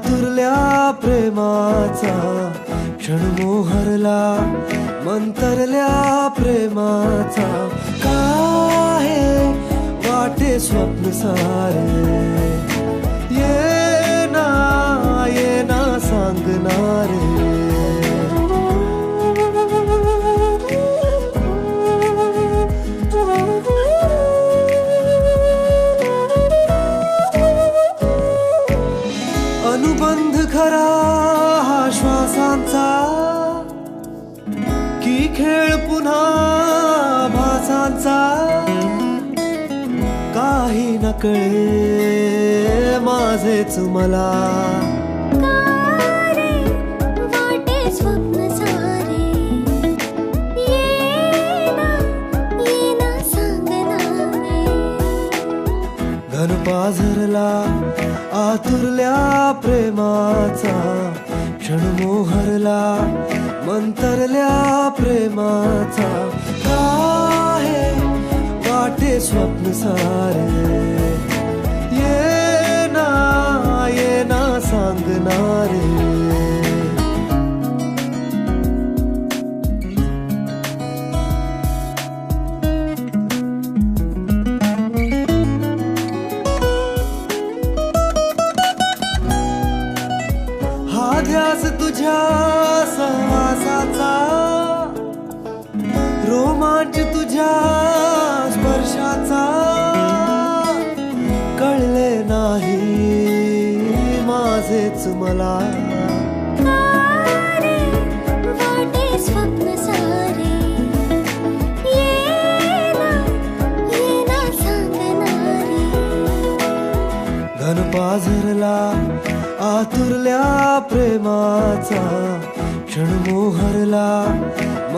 आतुरल्या प्रेमाचा क्षण मोहरला, मंतरल्या प्रेमाचा काय वाटे स्वप्न सारे, ये ना सांगणारे. अनुबंध खरा हा श्वासांचा, की खेळ पुन्हा भासांचा, काही न कळे माझेच मला. वाटे स्वप्न सारे, ये ना सांगणारे. घन पाझरला आतुरल्या प्रेमाचा क्षण मोहरला, मंतरल्या प्रेमाचा काय वाटे स्वप्न सारे, ये ना सांगणारे. हा ध्यास तुझ्या सहवासाचा, रोमांच तुझ्या स्पर्शाचा, कळले नाही माझेच मला. वाटे स्वप्न सारे, ये ना सांगणारे. घन पाझरला आतुरल्या प्रेमाचा क्षण मोहरला,